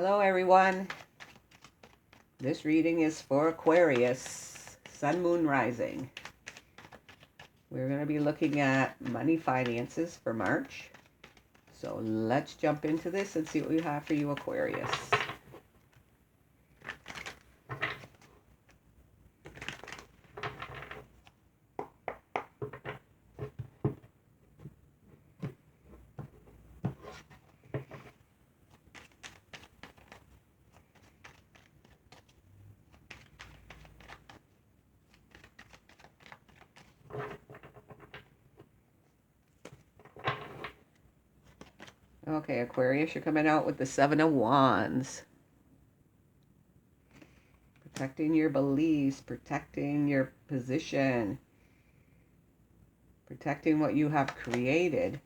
Hello everyone. This reading is for Aquarius, Sun, Moon, Rising. We're going to be looking at money finances for March. So let's jump into this and see what we have for you, Aquarius. Okay, Aquarius, you're coming out with the Seven of Wands. Protecting your beliefs, protecting your position, protecting what you have created.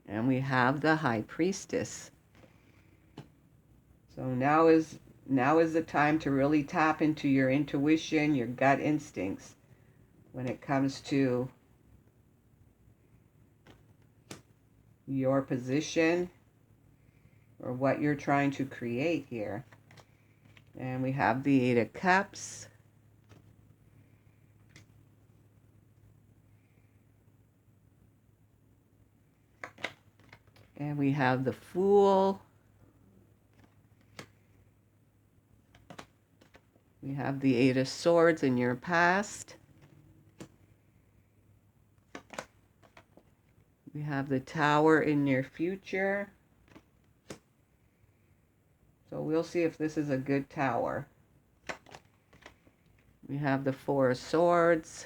And we have the High Priestess. So now is the time to really tap into your intuition, your gut instincts when it comes to your position or what you're trying to create here. And we have the Eight of Cups. And we have the Fool. We have the Eight of Swords in your past. We have the Tower in your future. So we'll see if this is a good tower. We have the Four of Swords.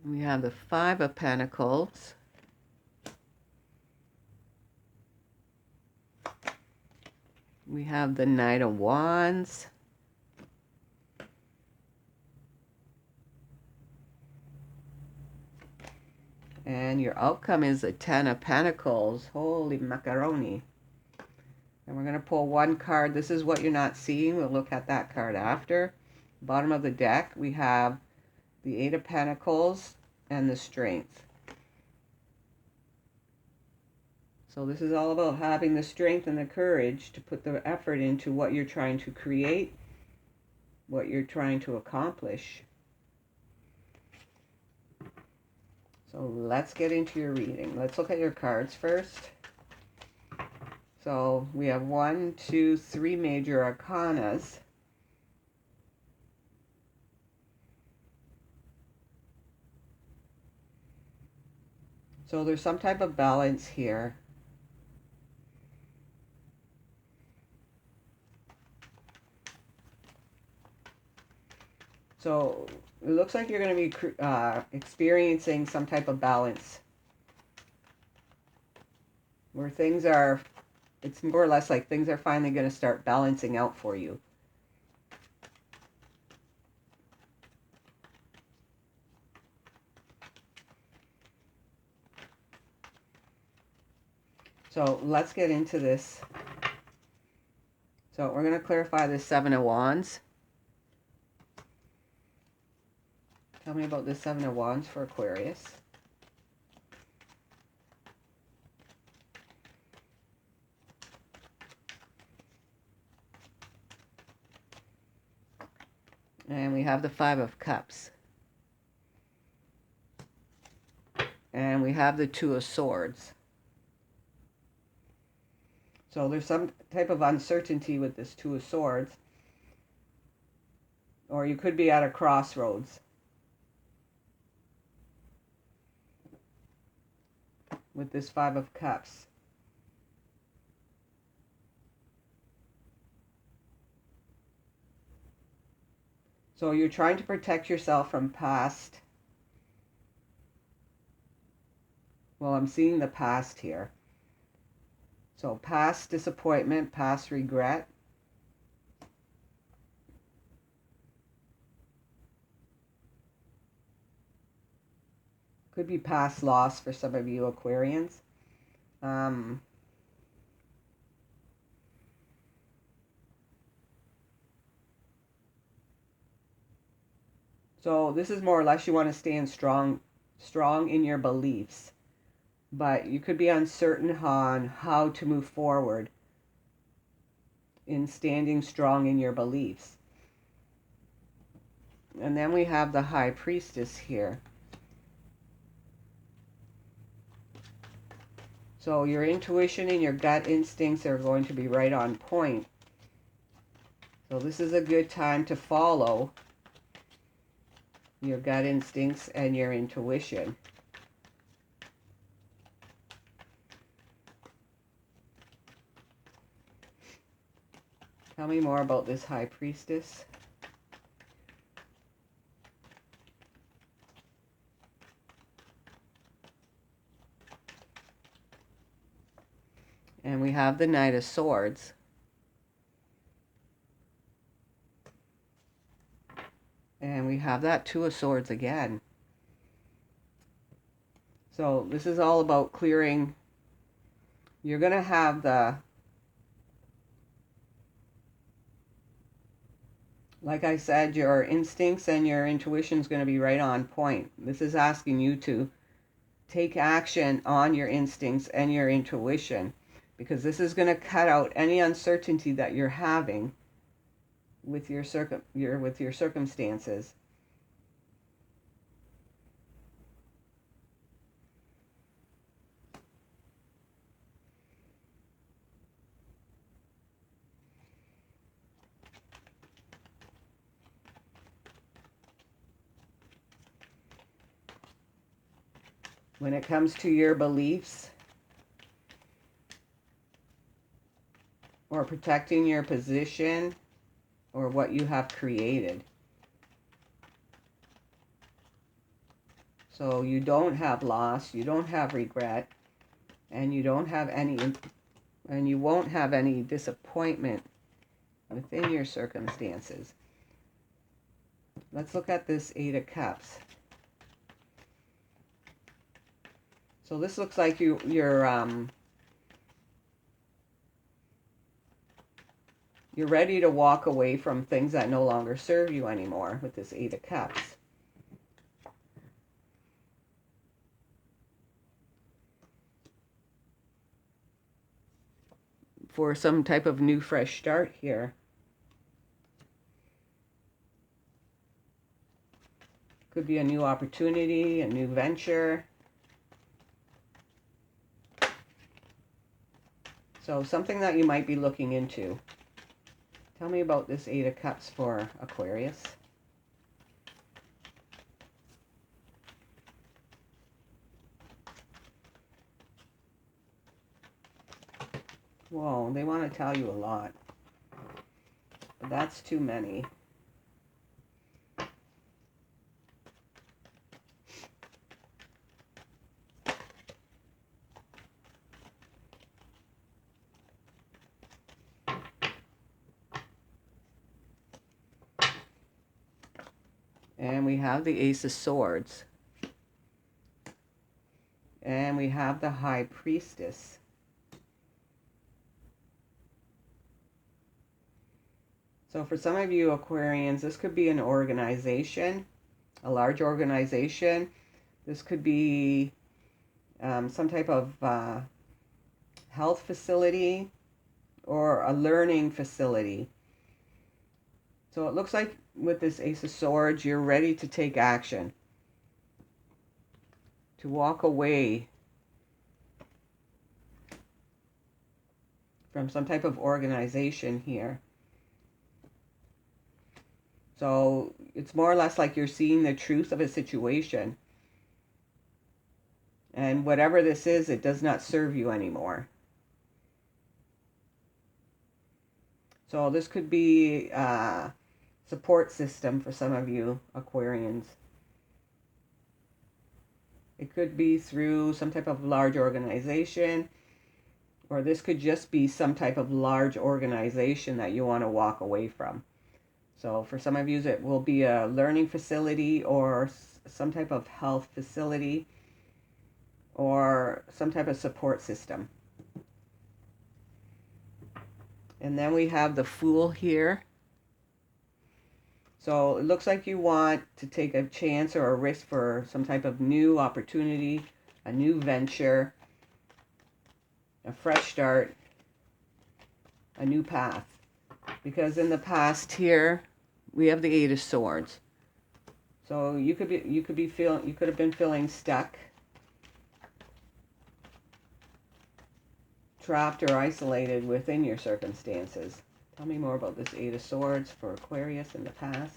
We have the Five of Pentacles. We have the Knight of Wands. And your outcome is a Ten of Pentacles. Holy macaroni. And we're going to pull one card. This is what you're not seeing. We'll look at that card after. Bottom of the deck, we have the Eight of Pentacles and the Strength. So this is all about having the strength and the courage to put the effort into what you're trying to create, what you're trying to accomplish. So let's get into your reading. Let's look at your cards first. So we have 1, 2, 3 major arcanas. So there's some type of balance here. So it looks like you're going to be experiencing some type of balance where things are, it's more or less like things are finally going to start balancing out for you. So let's get into this. So we're going to clarify the Seven of Wands. Tell me about the Seven of Wands for Aquarius. And we have the Five of Cups. And we have the Two of Swords. So there's some type of uncertainty with this Two of Swords. Or you could be at a crossroads with this Five of Cups. So you're trying to protect yourself from past. Well, I'm seeing the past here. So past disappointment, past regret. Could be past loss for some of you Aquarians. So this is more or less you want to stand strong in your beliefs. but you could be uncertain on how to move forward in standing strong in your beliefs. And then we have the High Priestess here. So your intuition and your gut instincts are going to be right on point. So this is a good time to follow your gut instincts and your intuition. Tell me more about this High Priestess. And we have the Knight of Swords. And we have that Two of Swords again. So this is all about clearing. You're going to have like I said, your instincts and your intuition is going to be right on point. This is asking you to take action on your instincts and your intuition, because this is going to cut out any uncertainty that you're having with your circumstances. When it comes to your beliefs or protecting your position or what you have created. So you don't have loss, you don't have regret, and you don't have any, and you won't have any disappointment within your circumstances. Let's look at this Eight of Cups. So this looks like you're ready to walk away from things that no longer serve you anymore with this Eight of Cups. For some type of new fresh start here. Could be a new opportunity, a new venture. So something that you might be looking into. Tell me about this Eight of Cups for Aquarius. Whoa, they want to tell you a lot. But that's too many. And we have the Ace of Swords. And we have the High Priestess. So for some of you Aquarians, this could be an organization, a large organization. This could be some type of health facility or a learning facility. So it looks like with this Ace of Swords, you're ready to take action, to walk away from some type of organization here. So it's more or less like you're seeing the truth of a situation. And whatever this is, it does not serve you anymore. So this could be a support system for some of you Aquarians. It could be through some type of large organization, or this could just be some type of large organization that you want to walk away from. So for some of you, it will be a learning facility or some type of health facility or some type of support system. And then we have the Fool here. So it looks like you want to take a chance or a risk for some type of new opportunity, a new venture, a fresh start, a new path. Because in the past here, we have the Eight of Swords. So you could have been feeling stuck, trapped or isolated within your circumstances. Tell me more about this Eight of Swords for Aquarius in the past.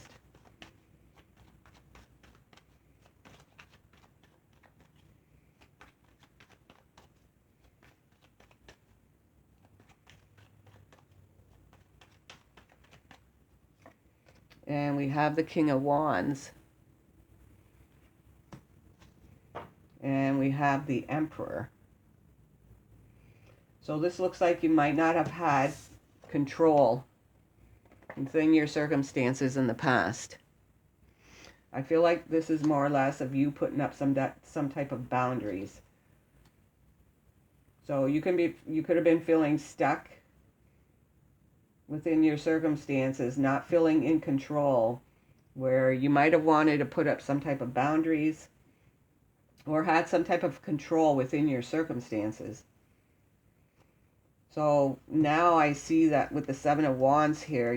And we have the King of Wands. And we have the Emperor. So this looks like you might not have had control within your circumstances in the past. I feel like this is more or less of you putting up some type of boundaries. So you could have been feeling stuck within your circumstances, not feeling in control, where you might have wanted to put up some type of boundaries or had some type of control within your circumstances. So now I see that with the Seven of Wands here,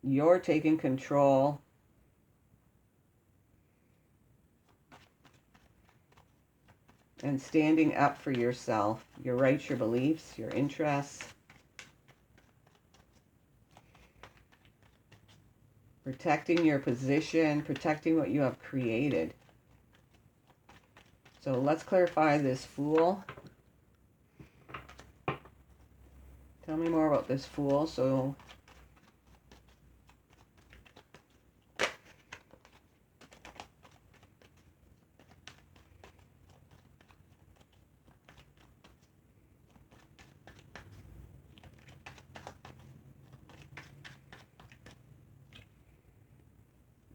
you're taking control and standing up for yourself, your rights, your beliefs, your interests. Protecting your position, protecting what you have created. So let's clarify this Fool. Tell me more about this Fool. So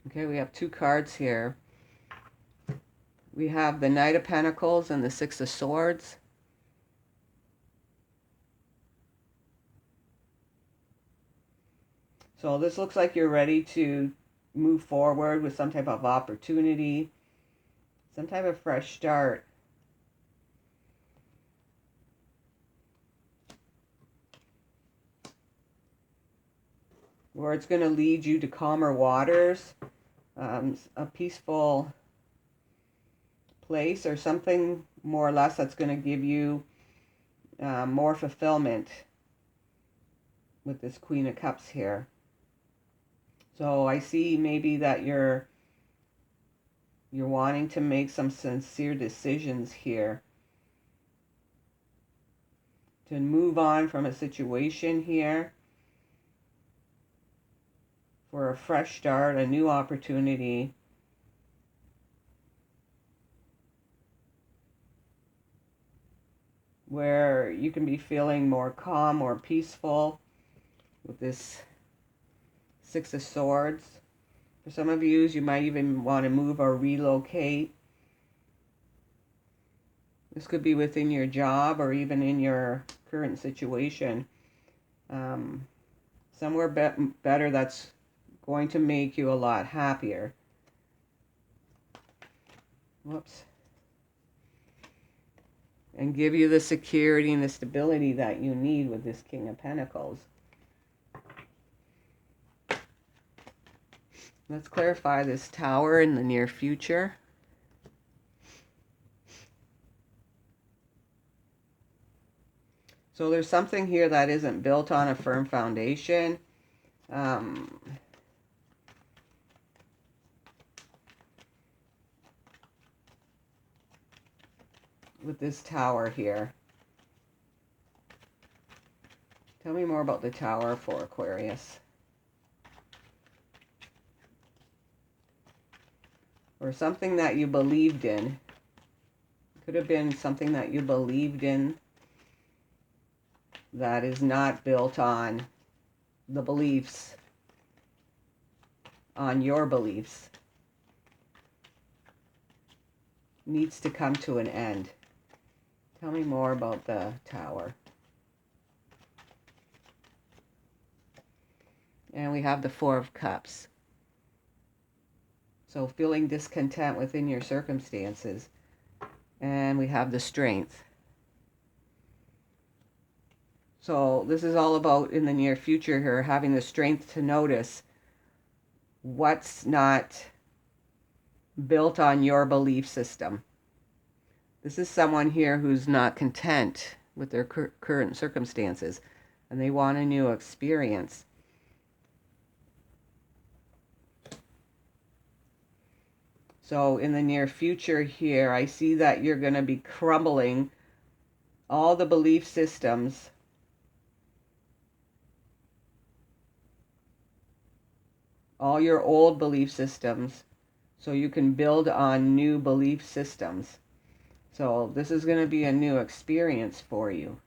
okay, we have two cards here. We have the Knight of Pentacles and the Six of Swords. So this looks like you're ready to move forward with some type of opportunity, some type of fresh start. Where it's going to lead you to calmer waters, a peaceful place, or something more or less that's going to give you more fulfillment with this Queen of Cups here. So I see maybe that you're wanting to make some sincere decisions here to move on from a situation here for a fresh start, a new opportunity. Where you can be feeling more calm, more peaceful with this Six of Swords. For some of you, you might even want to move or relocate. This could be within your job or even in your current situation. Somewhere better that's going to make you a lot happier. Whoops. And give you the security and the stability that you need with this King of Pentacles. Let's clarify this Tower in the near future. So there's something here that isn't built on a firm foundation. With this Tower here. Tell me more about the Tower for Aquarius. Or something that you believed in. Could have been something that you believed in that is not built on the beliefs, on your beliefs. Needs to come to an end. Tell me more about the Tower. And we have the Four of Cups. So feeling discontent within your circumstances. And we have the Strength. So this is all about, in the near future here, having the strength to notice what's not built on your belief system. This is someone here who's not content with their current circumstances, and they want a new experience. So in the near future here, I see that you're going to be crumbling all the belief systems all your old belief systems, so you can build on new belief systems. So this is going to be a new experience for you.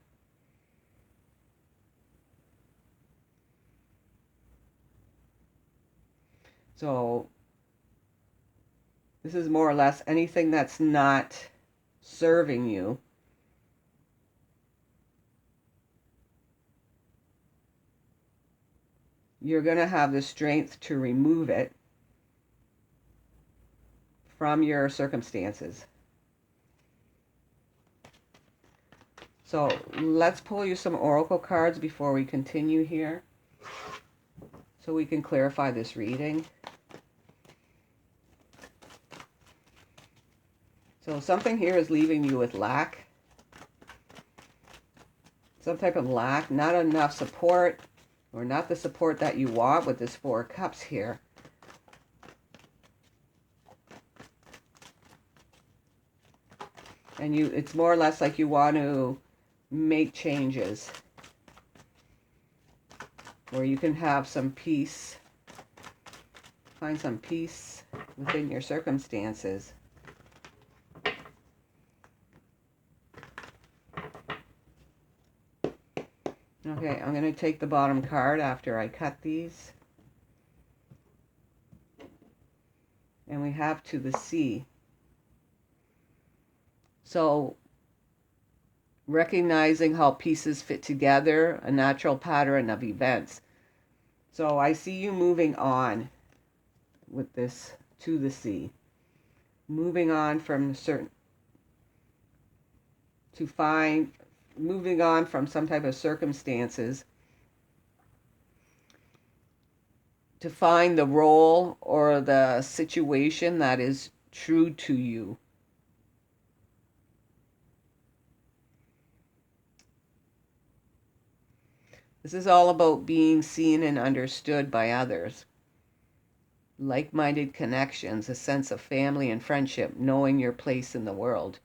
So this is more or less anything that's not serving you. You're going to have the strength to remove it from your circumstances. So let's pull you some oracle cards before we continue here, so we can clarify this reading. So something here is leaving you with lack. Some type of lack, not enough support, or not the support that you want with this Four of Cups here. And it's more or less like you want to make changes, where you can have some peace, find some peace within your circumstances. Okay, I'm going to take the bottom card after I cut these. And we have to the sea. So, recognizing how pieces fit together, a natural pattern of events. So I see you moving on with this to the sea. Moving on from moving on from some type of circumstances to find the role or the situation that is true to you. This is all about being seen and understood by others. Like-minded connections, a sense of family and friendship, knowing your place in the world.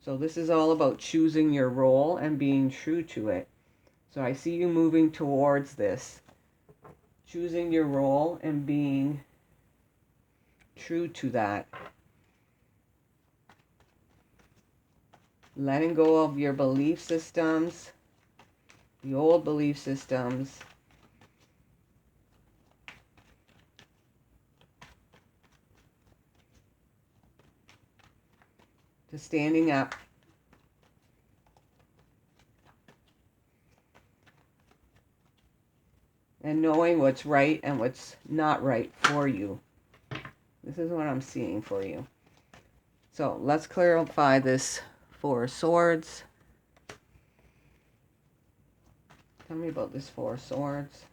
So this is all about choosing your role and being true to it. So I see you moving towards this. Choosing your role and being true to that. Letting go of your belief systems, the old belief systems. To standing up. And knowing what's right and what's not right for you. This is what I'm seeing for you. So let's clarify this Four of Swords. Tell me about this Four of Swords.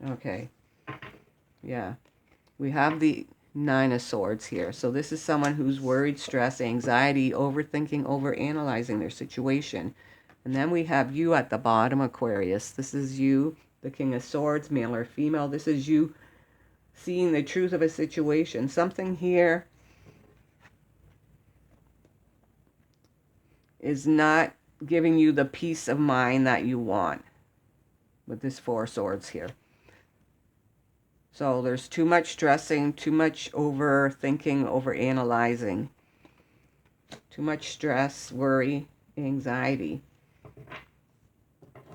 Okay. Yeah. We have the Nine of Swords here. So this is someone who's worried, stressed, anxiety, overthinking, overanalyzing their situation. And then we have you at the bottom, Aquarius. This is you, the King of Swords, male or female. This is you seeing the truth of a situation. Something here is not giving you the peace of mind that you want with this Four of Swords here. So there's too much stressing, too much overthinking, overanalyzing, too much stress, worry, anxiety.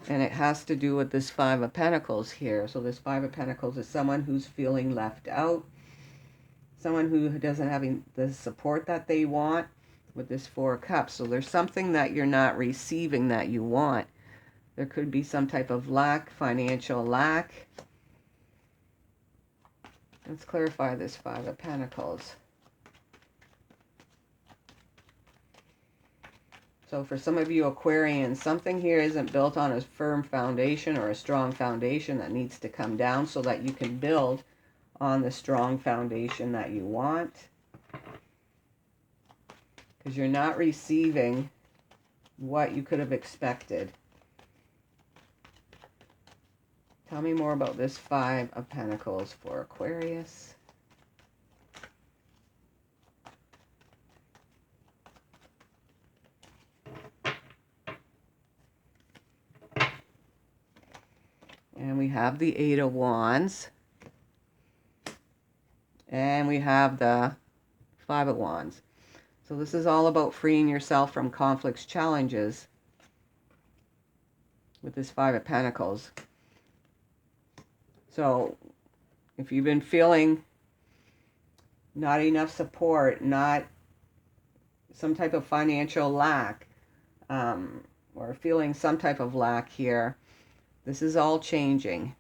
And it has to do with this Five of Pentacles here. So this Five of Pentacles is someone who's feeling left out, someone who doesn't have the support that they want with this Four of Cups. So there's something that you're not receiving that you want. There could be some type of lack, financial lack. Let's clarify this Five of Pentacles. So for some of you Aquarians, something here isn't built on a firm foundation or a strong foundation that needs to come down so that you can build on the strong foundation that you want. Because you're not receiving what you could have expected. Tell me more about this Five of Pentacles for Aquarius. And we have the Eight of Wands. And we have the Five of Wands. So this is all about freeing yourself from conflicts, challenges with this Five of Pentacles. So if you've been feeling not enough support, not some type of financial lack, or feeling some type of lack here, this is all changing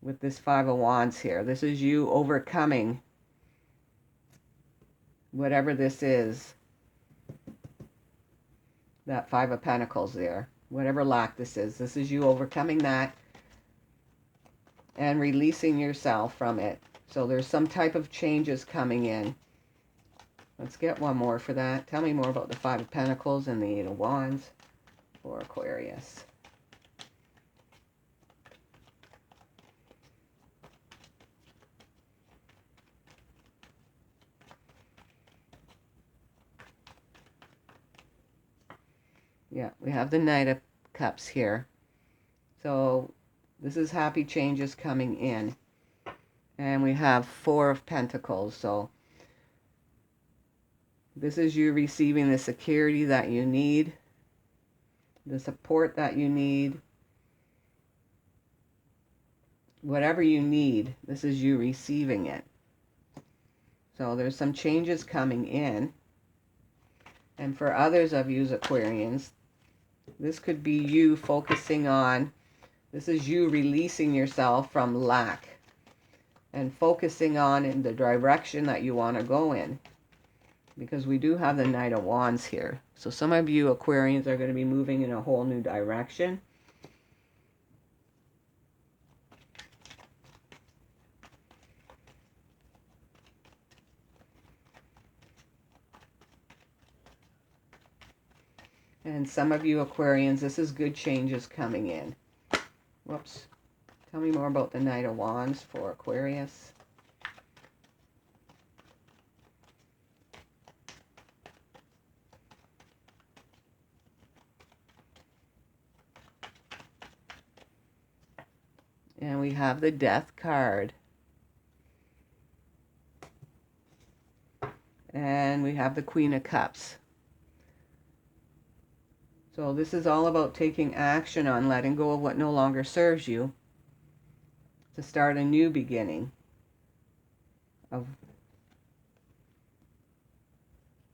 with this Five of Wands here. This is you overcoming whatever this is, that Five of Pentacles there. Whatever lack this is you overcoming that and releasing yourself from it. So there's some type of changes coming in. Let's get one more for that. Tell me more about the Five of Pentacles and the Eight of Wands for Aquarius. Yeah, we have the Knight of Cups here. So this is happy changes coming in. And we have Four of Pentacles. So this is you receiving the security that you need, the support that you need. Whatever you need, this is you receiving it. So there's some changes coming in. And for others of you Aquarians, this could be you focusing on, this is you releasing yourself from lack and focusing on in the direction that you want to go in. Because we do have the Knight of Wands here. So some of you Aquarians are going to be moving in a whole new direction. And some of you Aquarians, this is good changes coming in. Whoops. Tell me more about the Knight of Wands for Aquarius. And we have the Death card. And we have the Queen of Cups. So this is all about taking action on letting go of what no longer serves you to start a new beginning of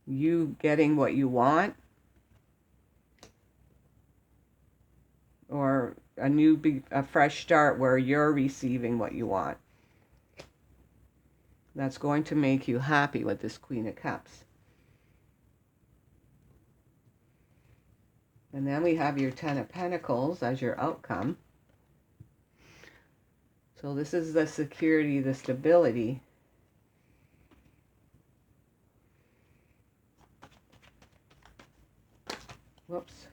you getting what you want, or a fresh start where you're receiving what you want. That's going to make you happy with this Queen of Cups. And then we have your Ten of Pentacles as your outcome. So this is the security, the stability. Whoops.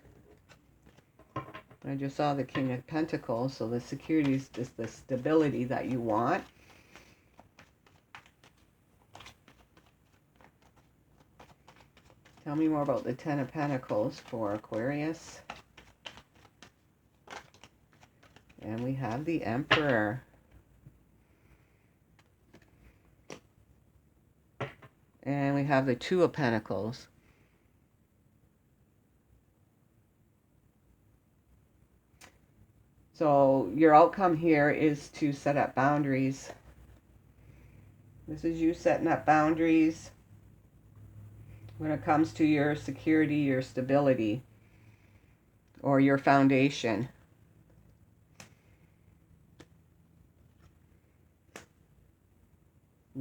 I just saw the King of Pentacles. So the security is just the stability that you want. Tell me more about the Ten of Pentacles for Aquarius. And we have the Emperor. And we have the Two of Pentacles. So your outcome here is to set up boundaries. This is you setting up boundaries when it comes to your security, your stability, or your foundation.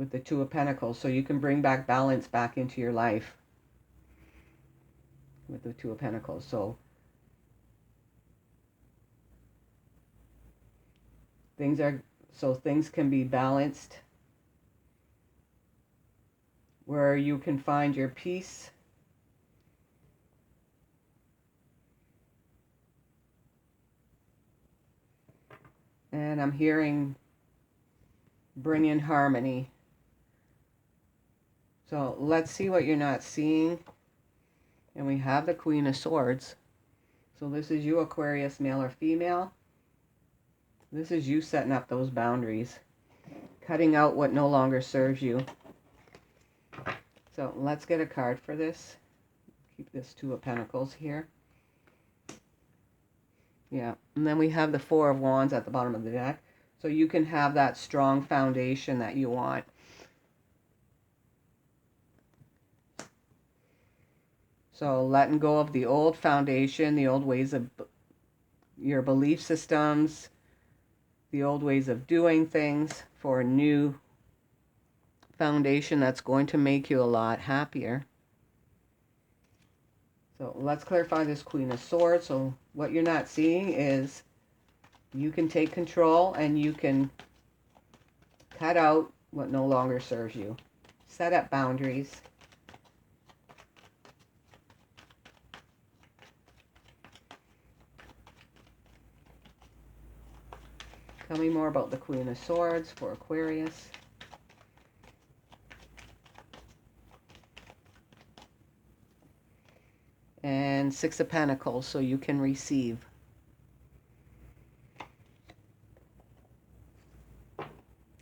with the Two of Pentacles, so you can bring back balance back into your life with the Two of Pentacles. So things can be balanced, where you can find your peace. And I'm hearing bring in harmony. So let's see what you're not seeing. And we have the Queen of Swords. So this is you, Aquarius, male or female. This is you setting up those boundaries, cutting out what no longer serves you. So let's get a card for this. Keep this Two of Pentacles here. Yeah, and then we have the Four of Wands at the bottom of the deck. So you can have that strong foundation that you want. So letting go of the old foundation, the old ways of your belief systems, the old ways of doing things, for a new foundation that's going to make you a lot happier. So let's clarify this Queen of Swords. So what you're not seeing is you can take control and you can cut out what no longer serves you. Set up boundaries. Tell me more about the Queen of Swords for Aquarius. And Six of Pentacles, so you can receive.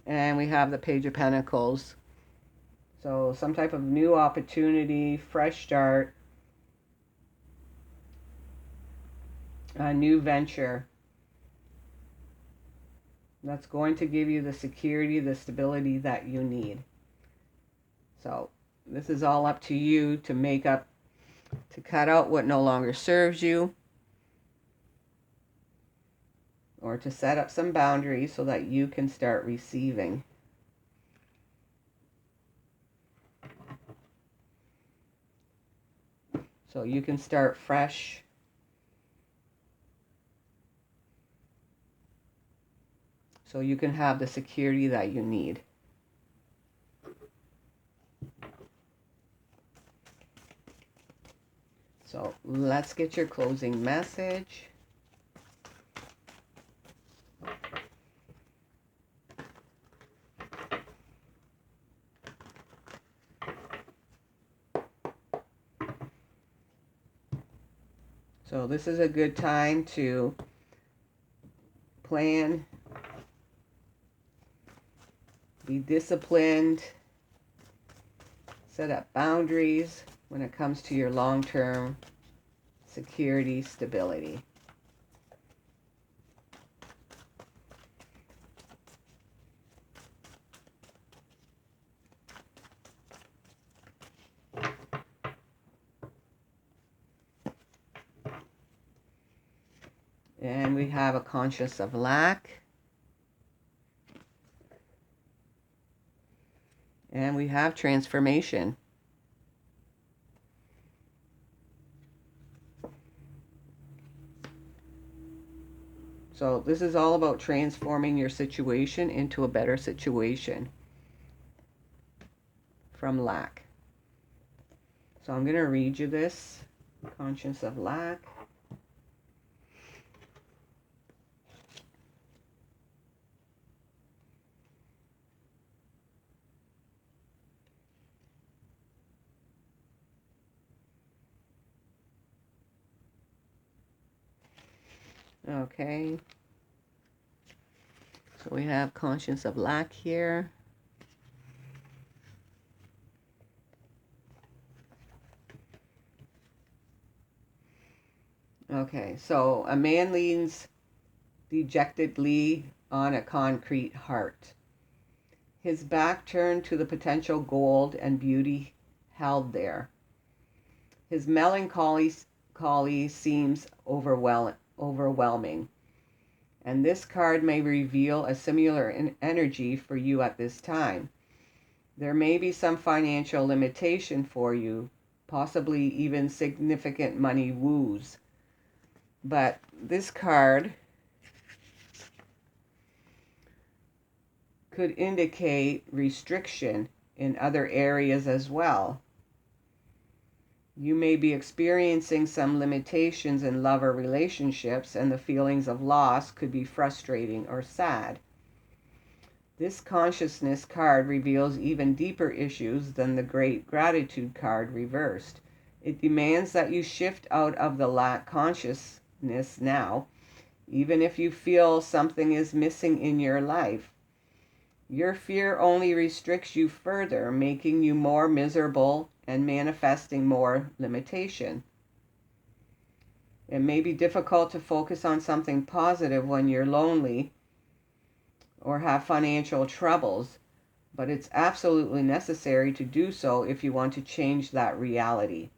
And we have the Page of Pentacles. So some type of new opportunity, fresh start, a new venture that's going to give you the security, the stability that you need. So this is all up to you to make up, to cut out what no longer serves you, or to set up some boundaries so that you can start receiving. So you can start fresh. So you can have the security that you need. So let's get your closing message. So this is a good time to plan, be disciplined, set up boundaries when it comes to your long-term security, stability. And we have a conscience of lack. And we have transformation. So this is all about transforming your situation into a better situation from lack. So I'm going to read you this. Conscience of lack. Okay. So we have conscience of lack here. Okay, so a man leans dejectedly on a concrete heart, his back turned to the potential gold and beauty held there. His melancholy seems overwhelming, and this card may reveal a similar energy for you at this time. There may be some financial limitation for you, possibly even significant money woes. But this card could indicate restriction in other areas as well. You may be experiencing some limitations in love or relationships, and the feelings of loss could be frustrating or sad. This consciousness card reveals even deeper issues than the Great Gratitude card reversed. It demands that you shift out of the lack consciousness now, even if you feel something is missing in your life. Your fear only restricts you further, making you more miserable and manifesting more limitation. It may be difficult to focus on something positive when you're lonely or have financial troubles, but it's absolutely necessary to do so if you want to change that reality.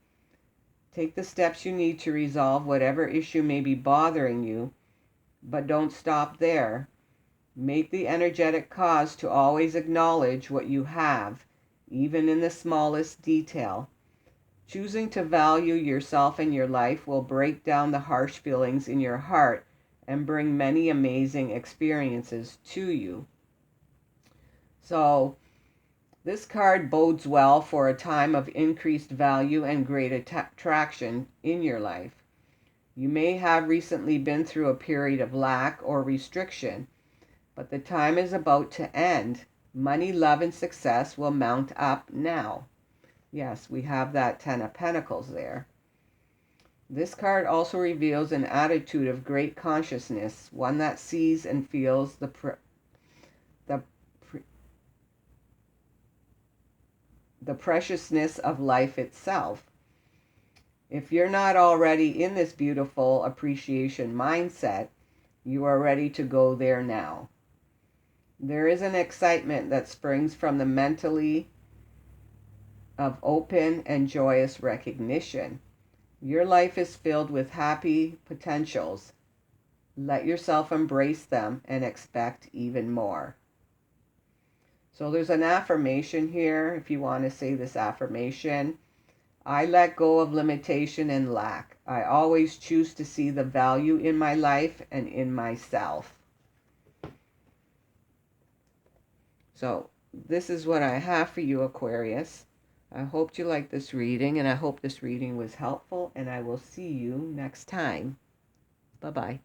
Take the steps you need to resolve whatever issue may be bothering you, but don't stop there. Make the energetic cause to always acknowledge what you have, even in the smallest detail. Choosing to value yourself and your life will break down the harsh feelings in your heart and bring many amazing experiences to you. So, this card bodes well for a time of increased value and great attraction in your life. You may have recently been through a period of lack or restriction, but the time is about to end. Money, love, and success will mount up now. Yes, we have that Ten of Pentacles there. This card also reveals an attitude of great consciousness, one that sees and feels the preciousness of life itself. If you're not already in this beautiful appreciation mindset, you are ready to go there now. There is an excitement that springs from the mentally of open and joyous recognition. Your life is filled with happy potentials. Let yourself embrace them and expect even more. So there's an affirmation here, if you want to say this affirmation. I let go of limitation and lack. I always choose to see the value in my life and in myself. So this is what I have for you, Aquarius. I hope you liked this reading, and I hope this reading was helpful, and I will see you next time. Bye-bye.